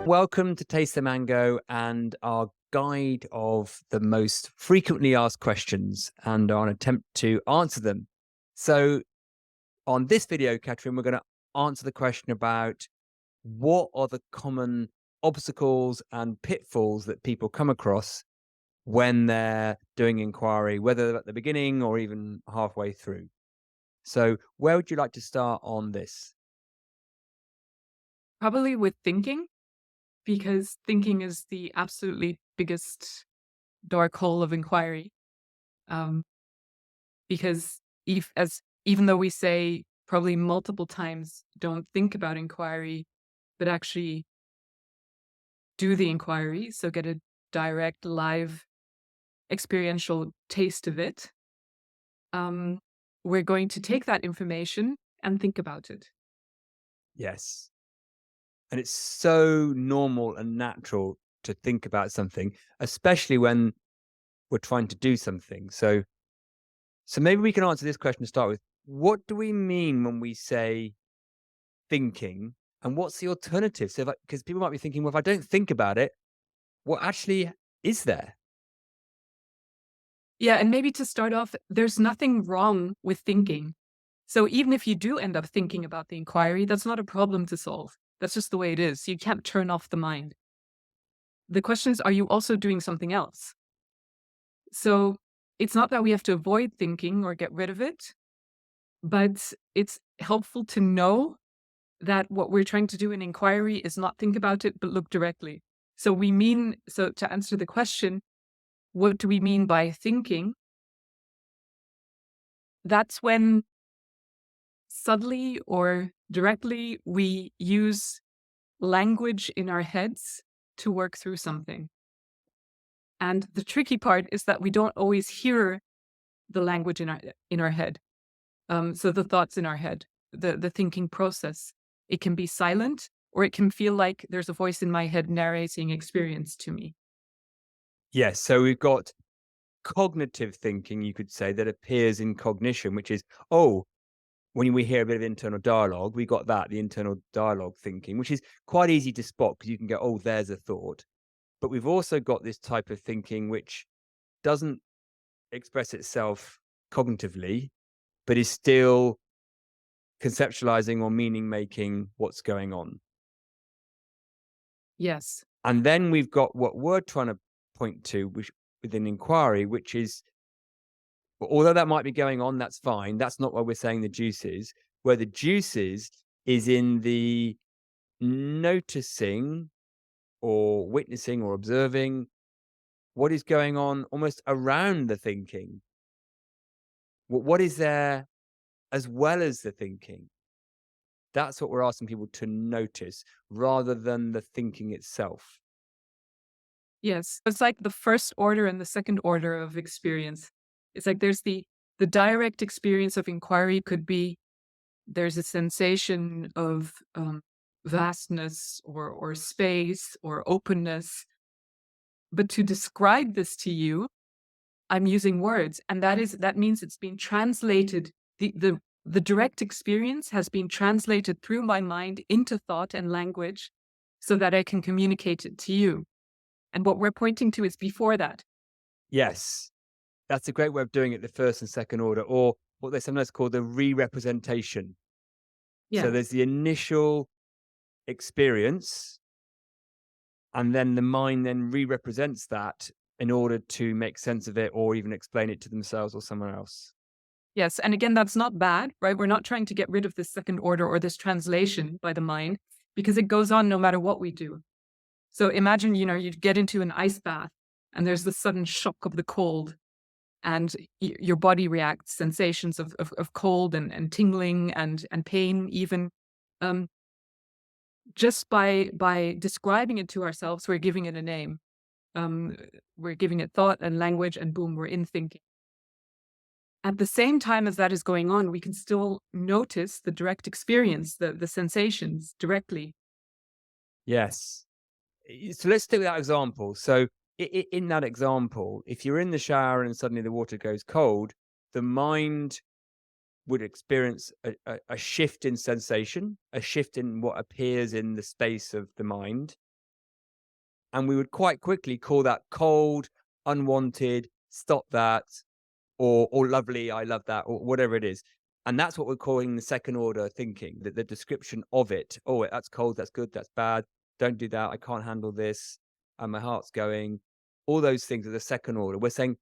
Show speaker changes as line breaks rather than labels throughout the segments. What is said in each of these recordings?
Welcome to Taste the Mango and our guide of the most frequently asked questions and our attempt to answer them. So, on this video, Catherine, we're going to answer the question about what are the common obstacles and pitfalls that people come across when they're doing inquiry, whether at the beginning or even halfway through. So, where would you like to start on this?
Probably with thinking, because thinking is the absolutely biggest dark hole of inquiry. Um, because even though we say probably multiple times, don't think about inquiry, but actually do the inquiry, so get a direct, live, experiential taste of it. Um, we're going to take that information and think about it.
Yes. And it's so normal and natural to think about something, especially when we're trying to do something. So maybe we can answer this question to start with. What do we mean when we say thinking, and what's the alternative? So, because people might be thinking, well, if I don't think about it, what actually is there?
Yeah, and maybe to start off, there's nothing wrong with thinking. So even if you do end up thinking about the inquiry, that's not a problem to solve. That's just the way it is. You can't turn off the mind. The question is, are you also doing something else? So it's not that we have to avoid thinking or get rid of it, but it's helpful to know that what we're trying to do in inquiry is not think about it, but look directly. So to answer the question, what do we mean by thinking? That's when subtly or directly we use language in our heads to work through something. And the tricky part is that we don't always hear the language in our head. So the thoughts in our head, the thinking process, it can be silent or it can feel like there's a voice in my head narrating experience to me.
Yes. So we've got cognitive thinking, you could say, that appears in cognition, which is, oh, when we hear a bit of internal dialogue, we got that, the internal dialogue thinking, which is quite easy to spot because you can go, oh, there's a thought. But we've also got this type of thinking which doesn't express itself cognitively, but is still conceptualizing or meaning making what's going on.
Yes.
And then we've got what we're trying to point to, which within inquiry, which is, although that might be going on, that's fine. That's not where we're saying the juice is. Where the juice is in the noticing or witnessing or observing what is going on almost around the thinking. What is there as well as the thinking? That's what we're asking people to notice rather than the thinking itself.
Yes. It's like the first order and the second order of experience. It's like there's the direct experience of inquiry could be there's a sensation of vastness or space or openness. But to describe this to you, I'm using words, and that means it's been translated. The direct experience has been translated through my mind into thought and language so that I can communicate it to you. And what we're pointing to is before that.
Yes, that's a great way of doing it, the first and second order, or what they sometimes call the re-representation. So
Yeah.
there's the initial experience, and then the mind then re-represents that in order to make sense of it or even explain it to themselves or someone else.
Yes. And again, that's not bad, right? We're not trying to get rid of this second order or this translation by the mind because it goes on no matter what we do. So imagine, you get into an ice bath and there's the sudden shock of the cold and your body reacts sensations of cold and tingling and pain even. Um, just by describing it to ourselves, we're giving it a name. Um, we're giving it thought and language, and boom, we're in thinking. At the same time as that is going on, we can still notice the direct experience, the sensations directly.
Yes. So let's take that example. So in that example, if you're in the shower and suddenly the water goes cold, the mind would experience a shift in sensation, a shift in what appears in the space of the mind. And we would quite quickly call that cold, unwanted, stop that, or lovely, I love that, or whatever it is. And that's what we're calling the second order thinking, the description of it. Oh, that's cold, that's good, that's bad. Don't do that. I can't handle this. And my heart's going. All those things are the second order. We're saying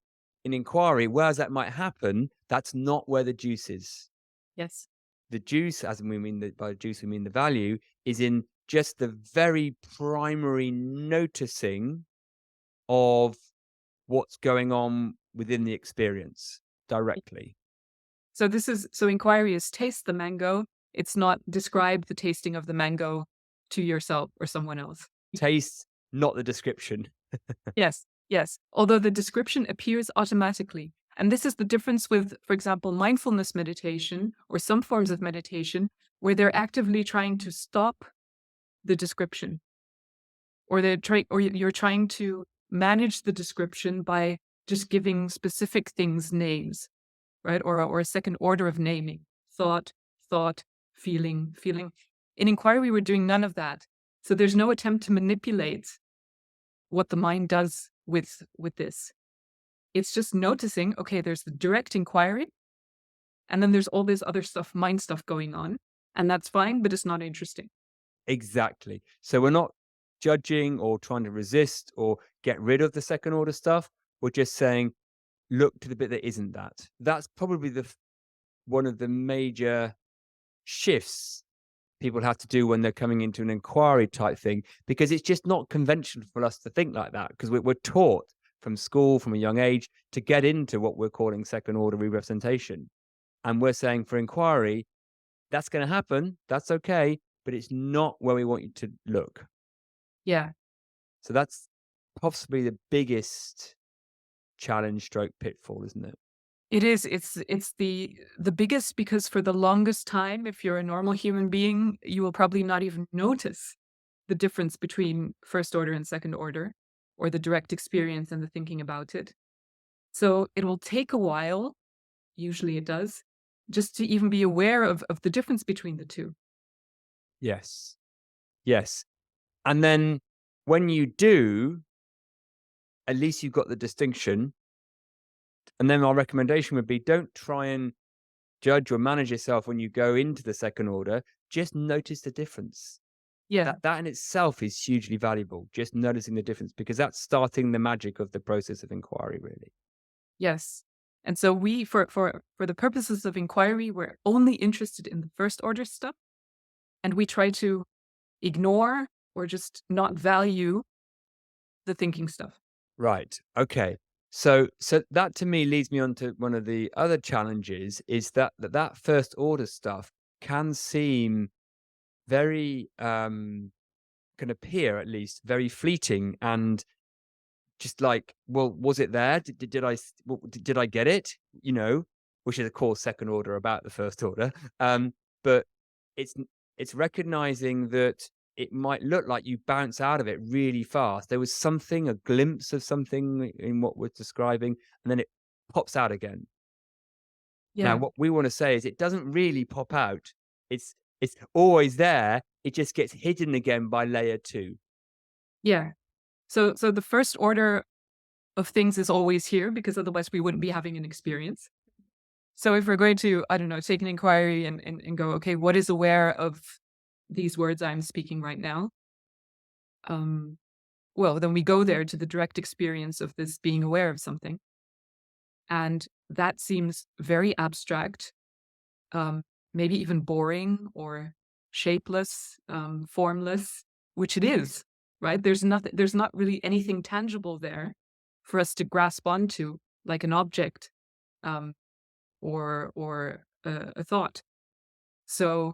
in inquiry, whereas that might happen, that's not where the juice is.
Yes.
The juice, as we mean by juice, we mean the value, is in just the very primary noticing of what's going on within the experience directly.
So inquiry is taste the mango. It's not describe the tasting of the mango to yourself or someone else.
Taste, not the description.
Yes, yes. Although the description appears automatically. And this is the difference with, for example, mindfulness meditation or some forms of meditation where they're actively trying to stop the description. Or you're trying to manage the description by just giving specific things names, right? Or a second order of naming. Thought, feeling. In inquiry, we're doing none of that. So there's no attempt to manipulate what the mind does with this. It's just noticing, okay, there's the direct inquiry, and then there's all this other stuff, mind stuff going on, and that's fine, but it's not interesting.
Exactly. So we're not judging or trying to resist or get rid of the second order stuff. We're just saying, look to the bit that isn't that. That's probably one of the major shifts people have to do when they're coming into an inquiry type thing, because it's just not conventional for us to think like that, because we're taught from school, from a young age, to get into what we're calling second order re-representation. And we're saying for inquiry, that's going to happen. That's okay. But it's not where we want you to look.
Yeah,
So that's possibly the biggest challenge stroke pitfall, isn't it?
it is. It's the biggest because for the longest time, if you're a normal human being, you will probably not even notice the difference between first order and second order, or the direct experience and the thinking about it. So it will take a while, usually it does, just to even be aware of the difference between the two.
Yes. Yes. And then when you do, at least you've got the distinction. And then our recommendation would be, don't try and judge or manage yourself when you go into the second order. Just notice the difference.
Yeah.
That in itself is hugely valuable, just noticing the difference, because that's starting the magic of the process of inquiry, really.
Yes. And so we, for the purposes of inquiry, we're only interested in the first order stuff, and we try to ignore or just not value the thinking stuff.
Right. Okay. So that to me leads me on to one of the other challenges, is that first order stuff can seem very can appear at least very fleeting and just like, well, was it there? Did I get it? You know, which is of course second order about the first order. But it's it's recognizing that it might look like you bounce out of it really fast. There was something, a glimpse of something in what we're describing, and then it pops out again. Now,
Yeah.
what we want to say is it doesn't really pop out. It's always there. It just gets hidden again by layer two.
Yeah. So the first order of things is always here because otherwise we wouldn't be having an experience. So if we're going to, I don't know, take an inquiry and go, okay, what is aware of these words I'm speaking right now? Well, then we go there to the direct experience of this being aware of something. And that seems very abstract, maybe even boring or shapeless, formless, which it is, right? There's not really anything tangible there for us to grasp onto, like an object, um, or a thought. So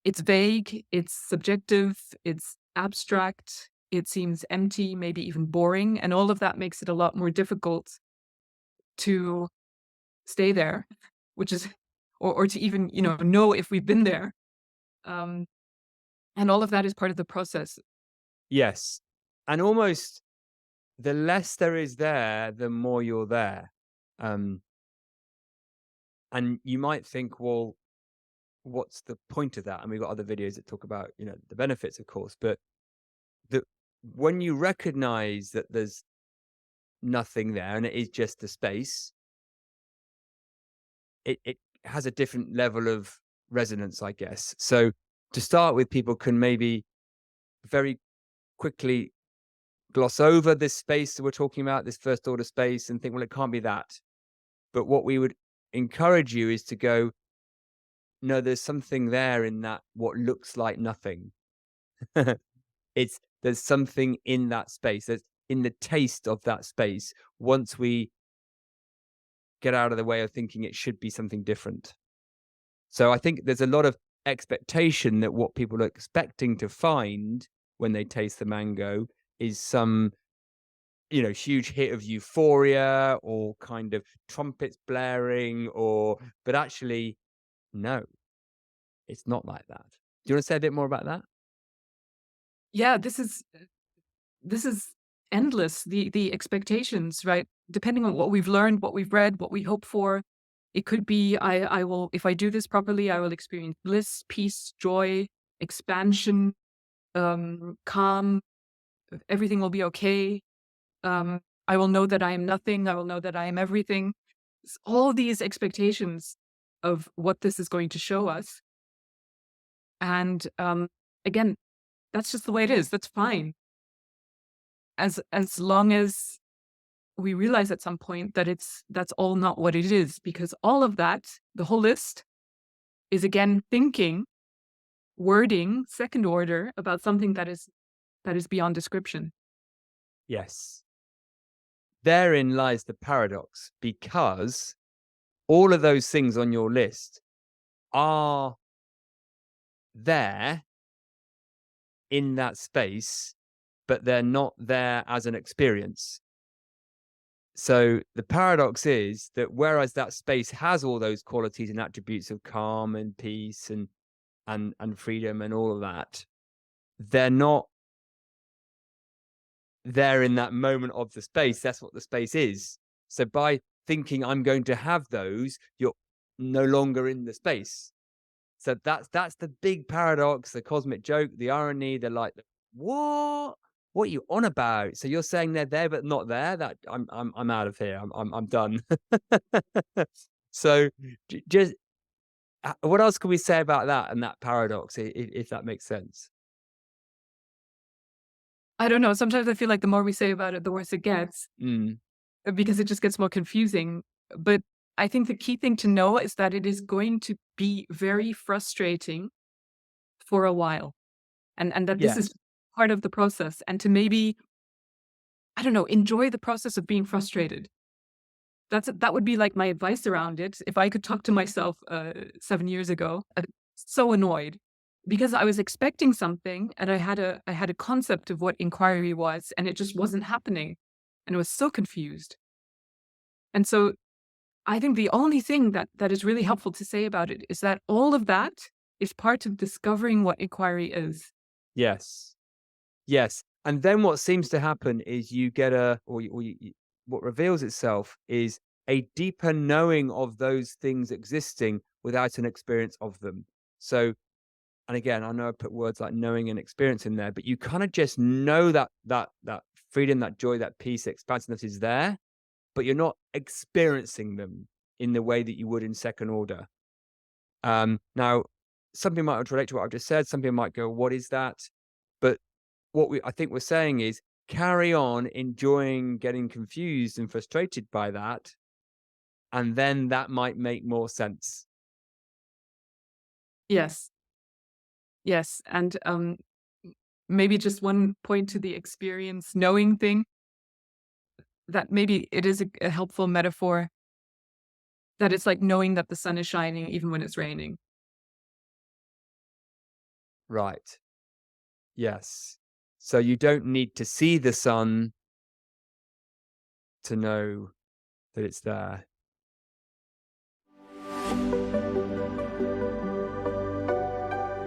it's vague, it's subjective, it's abstract, it seems empty, maybe even boring, and all of that makes it a lot more difficult to stay there, which is or to even, know if we've been there. Um, and all of that is part of the process.
Yes. And almost the less there is there, the more you're there. Um, and you might think, well, what's the point of that? And we've got other videos that talk about, the benefits, of course, but the when you recognize that there's nothing there and it is just a space, it has a different level of resonance, I guess. So to start with, people can maybe very quickly gloss over this space that we're talking about, this first order space, and think, well, it can't be that. But what we would encourage you is to go, no, there's something there in that what looks like nothing. It's there's something in that space. There's in the taste of that space. Once we get out of the way of thinking it should be something different. So I think there's a lot of expectation that what people are expecting to find when they taste the mango is some, huge hit of euphoria or kind of trumpets blaring but actually, no, it's not like that. Do you want to say a bit more about that?
Yeah, this is endless, the expectations, right? Depending on what we've learned, what we've read, what we hope for. It could be I will, if I do this properly, I will experience bliss, peace, joy, expansion, calm, everything will be okay. I will know that I am nothing, I will know that I am everything. All these expectations of what this is going to show us. And again, that's just the way it is. That's fine. As long as we realize at some point that that's all not what it is, because all of that, the whole list, is again thinking, wording, second order about something that is beyond description.
Yes. Therein lies the paradox, because all of those things on your list are there in that space, but they're not there as an experience. So the paradox is that whereas that space has all those qualities and attributes of calm and peace and freedom and all of that, they're not there in that moment of the space. That's what the space is. So by thinking I'm going to have those, you're no longer in the space. So that's the big paradox, the cosmic joke, the irony. They're like, what? What are you on about? So you're saying they're there but not there? That I'm out of here. I'm done. So just what else can we say about that and that paradox, if that makes sense?
I don't know. Sometimes I feel like the more we say about it, the worse it gets,
Mm,
because it just gets more confusing. But I think the key thing to know is that it is going to be very frustrating for a while, and that this
yes.
is part of the process, and to maybe, I don't know, enjoy the process of being frustrated. That would be like my advice around it. If I could talk to myself 7 years ago, so annoyed because I was expecting something and I had a concept of what inquiry was, and it just wasn't happening, and I was so confused. And so I think the only thing that is really helpful to say about it is that all of that is part of discovering what inquiry is.
Yes. Yes. And then what seems to happen is you get what reveals itself is a deeper knowing of those things existing without an experience of them. So, and again, I know I put words like knowing and experience in there, but you kind of just know that freedom, that joy, that peace, expansiveness is there, but you're not experiencing them in the way that you would in second order. Now, some people might relate to what I've just said. Some people might go, "What is that?" But I think we're saying is carry on enjoying getting confused and frustrated by that, and then that might make more sense.
Yes. Yes. And maybe just one point to the experience knowing thing, that maybe it is a helpful metaphor, that it's like knowing that the sun is shining even when it's raining.
Right. Yes. So you don't need to see the sun to know that it's there.